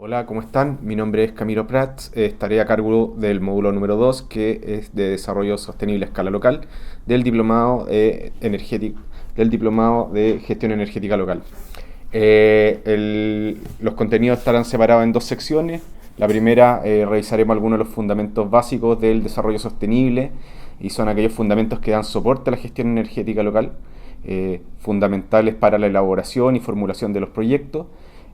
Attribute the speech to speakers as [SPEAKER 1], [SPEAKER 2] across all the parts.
[SPEAKER 1] Hola, ¿cómo están? Mi nombre es Camilo Prats, estaré a cargo del módulo número 2, que es de Desarrollo Sostenible a Escala Local, del diplomado, del diplomado de Gestión Energética Local. Los contenidos estarán separados en dos secciones. La primera, revisaremos algunos de los fundamentos básicos del desarrollo sostenible, y son aquellos fundamentos que dan soporte a la gestión energética local, fundamentales para la elaboración y formulación de los proyectos.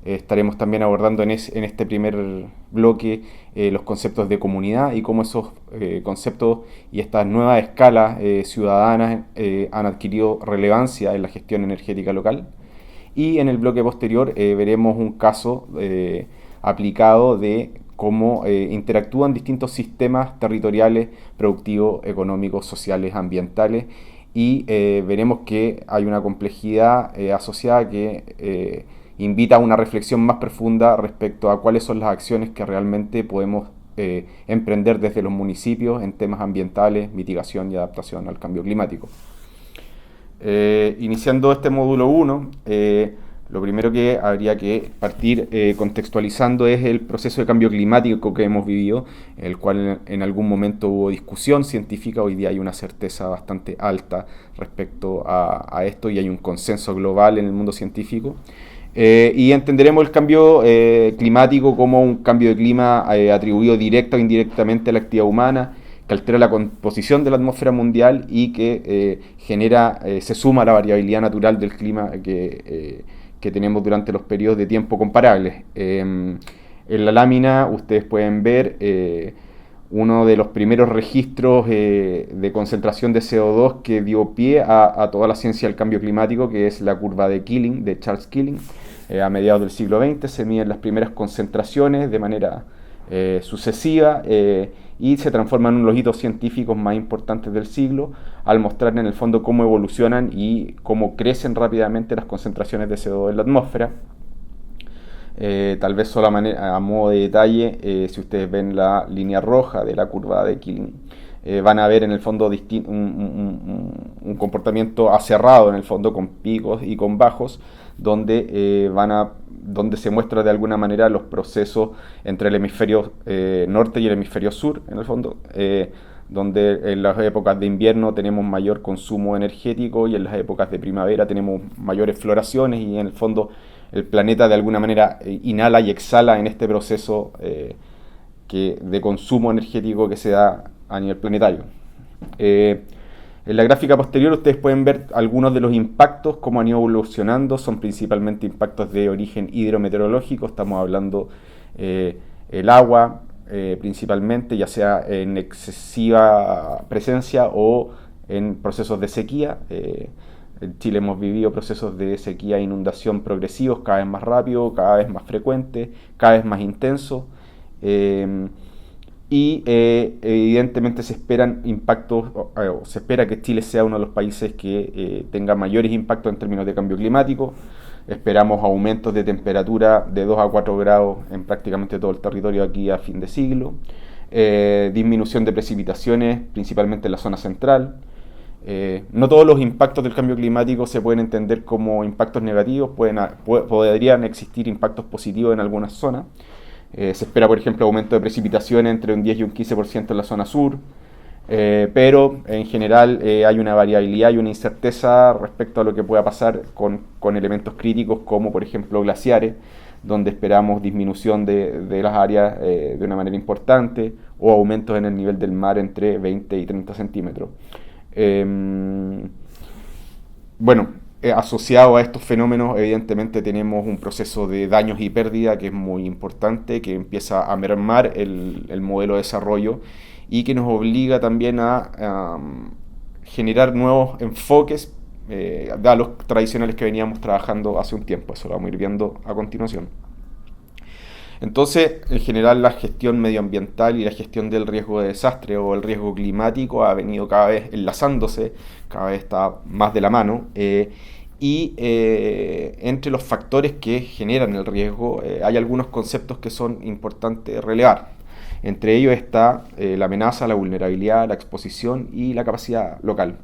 [SPEAKER 1] Estaremos también abordando en este primer bloque los conceptos de comunidad y cómo esos conceptos y estas nuevas escalas ciudadanas han adquirido relevancia en la gestión energética local. Y en el bloque posterior veremos un caso aplicado de cómo interactúan distintos sistemas territoriales, productivos, económicos, sociales, ambientales, y veremos que hay una complejidad asociada que invita a una reflexión más profunda respecto a cuáles son las acciones que realmente podemos emprender desde los municipios en temas ambientales, mitigación y adaptación al cambio climático. Iniciando este módulo 1, lo primero que habría que partir contextualizando es el proceso de cambio climático que hemos vivido, el cual en algún momento hubo discusión científica. Hoy día hay una certeza bastante alta respecto a esto, y hay un consenso global en el mundo científico. Y entenderemos el cambio climático como un cambio de clima atribuido directa o indirectamente a la actividad humana, que altera la composición de la atmósfera mundial y que se suma a la variabilidad natural del clima que tenemos durante los periodos de tiempo comparables. En la lámina ustedes pueden ver uno de los primeros registros de concentración de CO2 que dio pie a toda la ciencia del cambio climático, que es la curva de Killing, de Charles Killing. A mediados del siglo XX se miden las primeras concentraciones de manera sucesiva, y se transforman en uno de los hitos científicos más importantes del siglo, al mostrar en el fondo cómo evolucionan y cómo crecen rápidamente las concentraciones de CO2 en la atmósfera. Tal vez solo a modo de detalle, si ustedes ven la línea roja de la curva de Killing, van a ver en el fondo un comportamiento aserrado, en el fondo, con picos y con bajos, donde se muestra de alguna manera los procesos entre el hemisferio norte y el hemisferio sur, en el fondo, donde en las épocas de invierno tenemos mayor consumo energético y en las épocas de primavera tenemos mayores floraciones, y en el fondo el planeta de alguna manera inhala y exhala en este proceso de consumo energético que se da a nivel planetario. En la gráfica posterior ustedes pueden ver algunos de los impactos, cómo han ido evolucionando. Son principalmente impactos de origen hidrometeorológico. Estamos hablando el agua, principalmente, ya sea en excesiva presencia o en procesos de sequía. En Chile hemos vivido procesos de sequía e inundación progresivos, cada vez más rápido, cada vez más frecuentes, cada vez más intensos. Evidentemente se esperan impactos, o se espera que Chile sea uno de los países que tenga mayores impactos en términos de cambio climático. Esperamos aumentos de temperatura de 2 a 4 grados en prácticamente todo el territorio aquí a fin de siglo. Disminución de precipitaciones, principalmente en la zona central. No todos los impactos del cambio climático se pueden entender como impactos negativos, podrían existir impactos positivos en algunas zonas. Se espera, por ejemplo, aumento de precipitaciones entre un 10 y un 15% en la zona sur, pero en general hay una variabilidad y una incerteza respecto a lo que pueda pasar con elementos críticos como, por ejemplo, glaciares, donde esperamos disminución de las áreas de una manera importante, o aumentos en el nivel del mar entre 20 y 30 centímetros. Bueno, asociado a estos fenómenos, evidentemente tenemos un proceso de daños y pérdida que es muy importante, que empieza a mermar el modelo de desarrollo, y que nos obliga también a generar nuevos enfoques a los tradicionales que veníamos trabajando hace un tiempo. Eso lo vamos a ir viendo a continuación. Entonces, en general, la gestión medioambiental y la gestión del riesgo de desastre o el riesgo climático ha venido cada vez enlazándose, cada vez está más de la mano, entre los factores que generan el riesgo hay algunos conceptos que son importantes relevar. Entre ellos está la amenaza, la vulnerabilidad, la exposición y la capacidad local.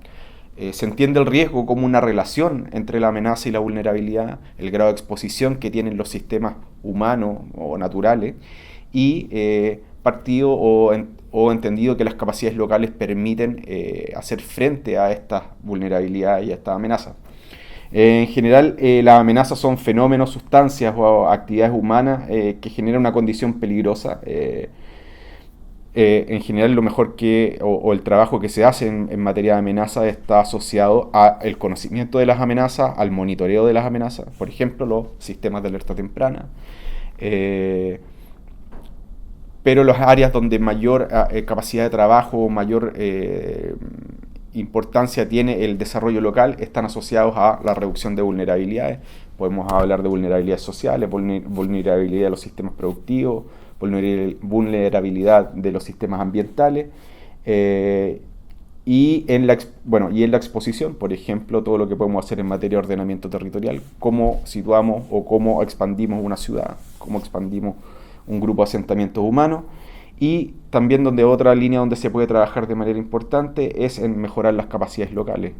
[SPEAKER 1] Se entiende el riesgo como una relación entre la amenaza y la vulnerabilidad, el grado de exposición que tienen los sistemas humanos o naturales, y partido o entendido que las capacidades locales permiten hacer frente a estas vulnerabilidades y a estas amenazas. En general, las amenazas son fenómenos, sustancias o actividades humanas que generan una condición peligrosa. En general, lo mejor o el trabajo que se hace en materia de amenazas está asociado al conocimiento de las amenazas, al monitoreo de las amenazas, por ejemplo, los sistemas de alerta temprana. Pero las áreas donde mayor capacidad de trabajo, mayor importancia tiene el desarrollo local, están asociados a la reducción de vulnerabilidades. Podemos hablar de vulnerabilidades sociales, vulnerabilidad de los sistemas productivos, vulnerabilidad de los sistemas ambientales, y en la exposición, por ejemplo, todo lo que podemos hacer en materia de ordenamiento territorial, cómo situamos o cómo expandimos una ciudad, cómo expandimos un grupo de asentamientos humanos. Y también otra línea donde se puede trabajar de manera importante es en mejorar las capacidades locales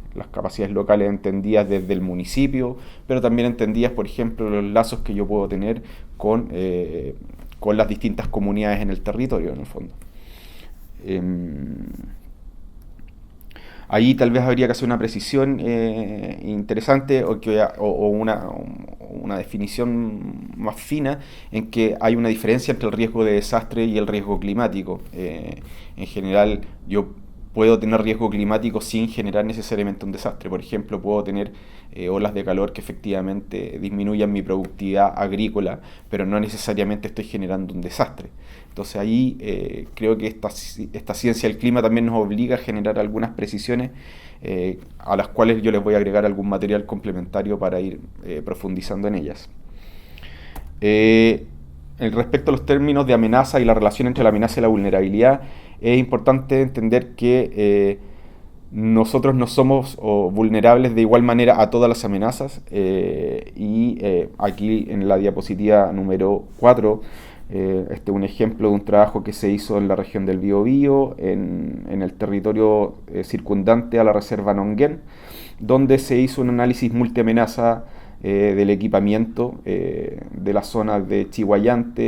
[SPEAKER 1] entendidas desde el municipio, pero también entendidas, por ejemplo, los lazos que yo puedo tener con las distintas comunidades en el territorio, en el fondo. Ahí tal vez habría que hacer una precisión interesante o una definición más fina en que hay una diferencia entre el riesgo de desastre y el riesgo climático. En general, yo puedo tener riesgo climático sin generar necesariamente un desastre. Por ejemplo, puedo tener olas de calor que efectivamente disminuyan mi productividad agrícola, pero no necesariamente estoy generando un desastre. Entonces ahí creo que esta ciencia del clima también nos obliga a generar algunas precisiones a las cuales yo les voy a agregar algún material complementario para ir profundizando en ellas. Respecto a los términos de amenaza y la relación entre la amenaza y la vulnerabilidad, es importante entender que nosotros no somos vulnerables de igual manera a todas las amenazas, y aquí en la diapositiva número 4, este es un ejemplo de un trabajo que se hizo en la región del Biobío, en el territorio circundante a la reserva Nonguén, donde se hizo un análisis multiamenaza del equipamiento de las zonas de Chihuayante,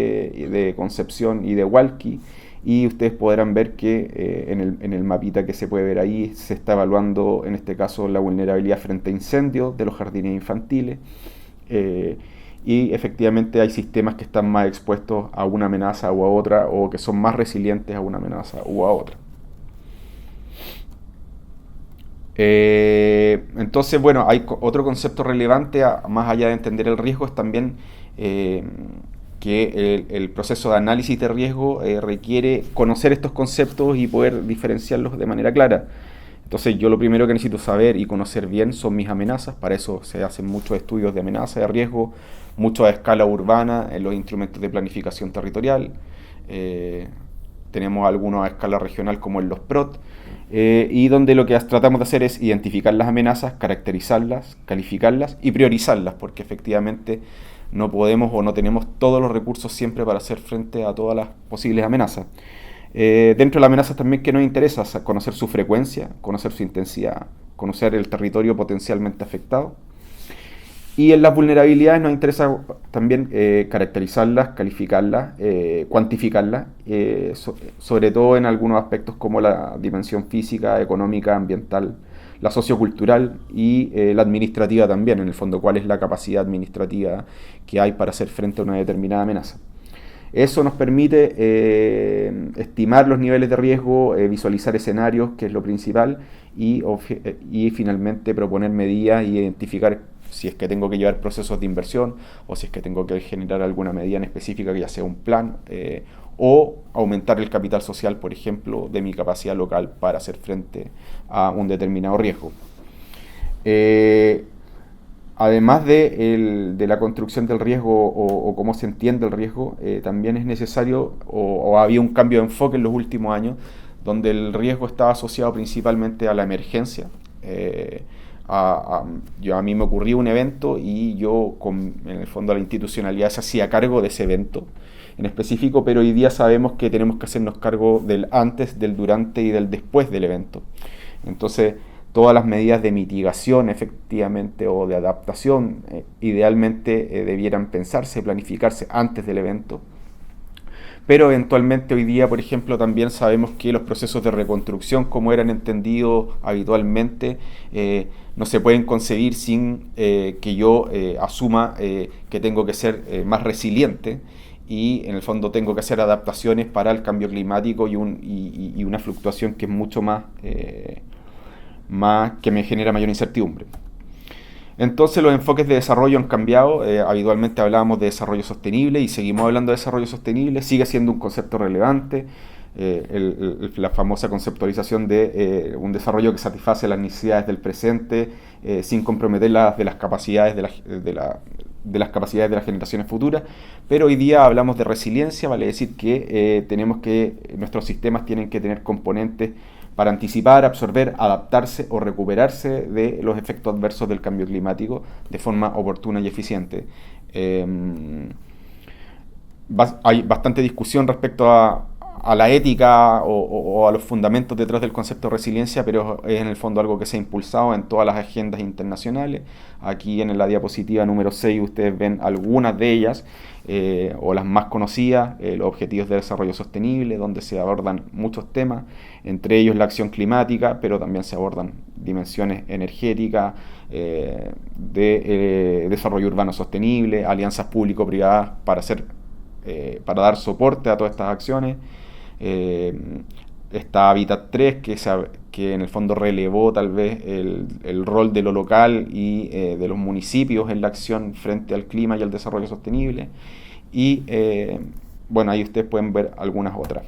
[SPEAKER 1] de Concepción y de Hualqui, y ustedes podrán ver que en el mapita que se puede ver ahí se está evaluando en este caso la vulnerabilidad frente a incendios de los jardines infantiles, y efectivamente hay sistemas que están más expuestos a una amenaza u a otra, o que son más resilientes a una amenaza u a otra. Entonces, bueno, hay otro concepto relevante, más allá de entender el riesgo, es también que el proceso de análisis de riesgo requiere conocer estos conceptos y poder diferenciarlos de manera clara. Entonces yo lo primero que necesito saber y conocer bien son mis amenazas. Para eso se hacen muchos estudios de amenaza, de riesgo, mucho a escala urbana en los instrumentos de planificación territorial. Tenemos algunos a escala regional como en los PROT, y donde lo que tratamos de hacer es identificar las amenazas, caracterizarlas, calificarlas y priorizarlas, porque efectivamente no podemos o no tenemos todos los recursos siempre para hacer frente a todas las posibles amenazas. Dentro de las amenazas también que nos interesa conocer su frecuencia, conocer su intensidad, conocer el territorio potencialmente afectado. Y en las vulnerabilidades nos interesa también caracterizarlas, calificarlas, cuantificarlas, sobre todo en algunos aspectos como la dimensión física, económica, ambiental, la sociocultural y la administrativa también, en el fondo, cuál es la capacidad administrativa que hay para hacer frente a una determinada amenaza. Eso nos permite estimar los niveles de riesgo, visualizar escenarios, que es lo principal, y finalmente proponer medidas y identificar si es que tengo que llevar procesos de inversión o si es que tengo que generar alguna medida en específica, que ya sea un plan, o aumentar el capital social, por ejemplo, de mi capacidad local para hacer frente a un determinado riesgo. Además de la construcción del riesgo o cómo se entiende el riesgo, también es necesario, o había un cambio de enfoque en los últimos años, donde el riesgo estaba asociado principalmente a la emergencia. A mí me ocurrió un evento y yo, en el fondo, la institucionalidad se hacía cargo de ese evento en específico, pero hoy día sabemos que tenemos que hacernos cargo del antes, del durante y del después del evento. Entonces, todas las medidas de mitigación efectivamente o de adaptación idealmente debieran pensarse, planificarse antes del evento. Pero eventualmente hoy día, por ejemplo, también sabemos que los procesos de reconstrucción, como eran entendidos habitualmente, no se pueden concebir sin que yo asuma que tengo que ser más resiliente y en el fondo tengo que hacer adaptaciones para el cambio climático y una fluctuación que es mucho más que me genera mayor incertidumbre. Entonces los enfoques de desarrollo han cambiado, habitualmente hablábamos de desarrollo sostenible y seguimos hablando de desarrollo sostenible, sigue siendo un concepto relevante, la famosa conceptualización de un desarrollo que satisface las necesidades del presente sin comprometer las de las capacidades de las capacidades de las generaciones futuras, pero hoy día hablamos de resiliencia, vale decir que nuestros sistemas tienen que tener componentes para anticipar, absorber, adaptarse o recuperarse de los efectos adversos del cambio climático de forma oportuna y eficiente. Hay bastante discusión respecto a la ética o a los fundamentos detrás del concepto de resiliencia, pero es en el fondo algo que se ha impulsado en todas las agendas internacionales. Aquí en la diapositiva número 6 ustedes ven algunas de ellas, o las más conocidas, los Objetivos de Desarrollo Sostenible, donde se abordan muchos temas, entre ellos la acción climática, pero también se abordan dimensiones energéticas, de desarrollo urbano sostenible, alianzas público-privadas para dar soporte a todas estas acciones. Está Habitat 3, que en el fondo relevó tal vez el rol de lo local y de los municipios en la acción frente al clima y al desarrollo sostenible. Y bueno, ahí ustedes pueden ver algunas otras.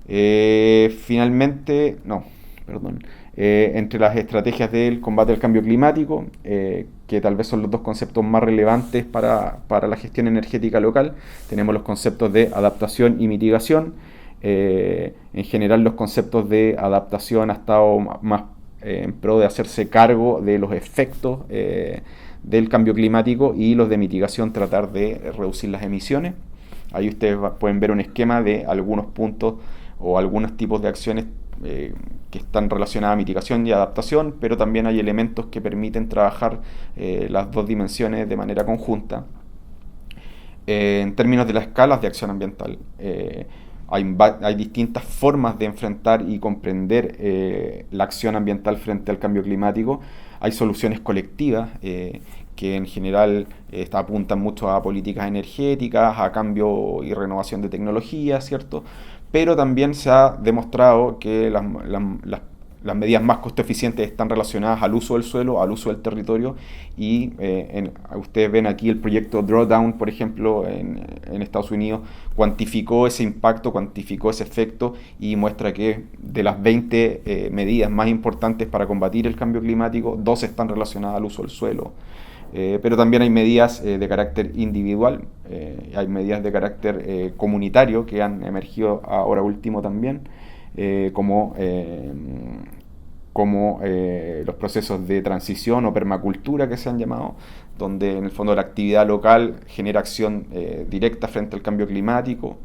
[SPEAKER 1] Finalmente, no, perdón. Entre las estrategias del combate al cambio climático, que tal vez son los dos conceptos más relevantes para la gestión energética local, tenemos los conceptos de adaptación y mitigación. En general los conceptos de adaptación ha estado más en pro de hacerse cargo de los efectos del cambio climático, y los de mitigación tratar de reducir las emisiones. Ahí ustedes pueden ver un esquema de algunos puntos o algunos tipos de acciones que están relacionadas a mitigación y adaptación, pero también hay elementos que permiten trabajar las dos dimensiones de manera conjunta. En términos de las escalas de acción ambiental, hay distintas formas de enfrentar y comprender la acción ambiental frente al cambio climático. Hay soluciones colectivas que en general apuntan mucho a políticas energéticas, a cambio y renovación de tecnologías, ¿cierto? Pero también se ha demostrado que las medidas más costo eficientes están relacionadas al uso del suelo, al uso del territorio, y ustedes ven aquí el proyecto Drawdown, por ejemplo, en Estados Unidos, cuantificó ese impacto, cuantificó ese efecto y muestra que de las 20 medidas más importantes para combatir el cambio climático, 2 están relacionadas al uso del suelo. Pero también hay medidas de carácter individual, hay medidas de carácter comunitario que han emergido ahora último también, como los procesos de transición o permacultura que se han llamado, donde en el fondo la actividad local genera acción directa frente al cambio climático,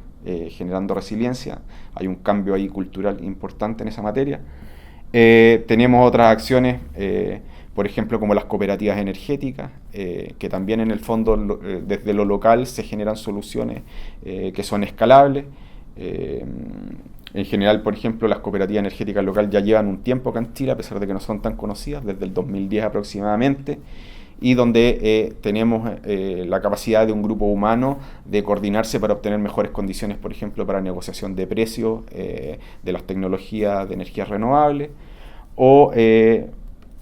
[SPEAKER 1] generando resiliencia. Hay un cambio ahí cultural importante en esa materia. Tenemos otras acciones, por ejemplo, como las cooperativas energéticas, que también en el fondo desde lo local se generan soluciones que son escalables. En general, por ejemplo, las cooperativas energéticas locales ya llevan un tiempo acá en Chile, a pesar de que no son tan conocidas, desde el 2010 aproximadamente, y donde tenemos la capacidad de un grupo humano de coordinarse para obtener mejores condiciones, por ejemplo, para negociación de precios de las tecnologías de energías renovables, o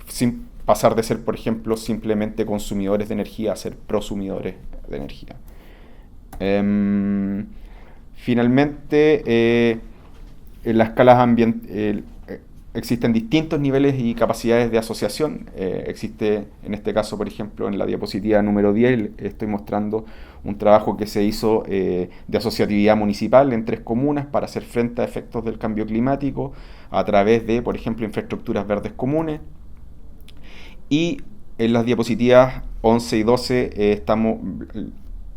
[SPEAKER 1] sin pasar de ser, por ejemplo, simplemente consumidores de energía a ser prosumidores de energía. Finalmente, en las escalas existen distintos niveles y capacidades de asociación. Existe, en este caso, por ejemplo, en la diapositiva número 10, estoy mostrando un trabajo que se hizo de asociatividad municipal en 3 comunas para hacer frente a efectos del cambio climático a través de, por ejemplo, infraestructuras verdes comunes. Y en las diapositivas 11 y 12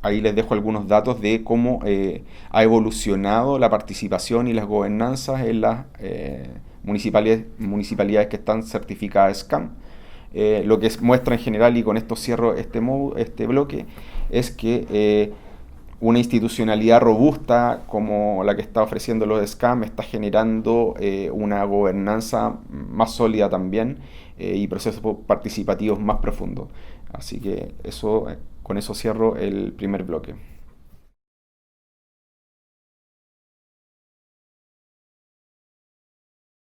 [SPEAKER 1] ahí les dejo algunos datos de cómo ha evolucionado la participación y las gobernanzas en las municipalidades que están certificadas SCAM. Lo que muestra en general, y con esto cierro este bloque, es que una institucionalidad robusta como la que está ofreciendo los SCAM está generando una gobernanza más sólida también, y procesos participativos más profundos. Así que con eso cierro el primer bloque.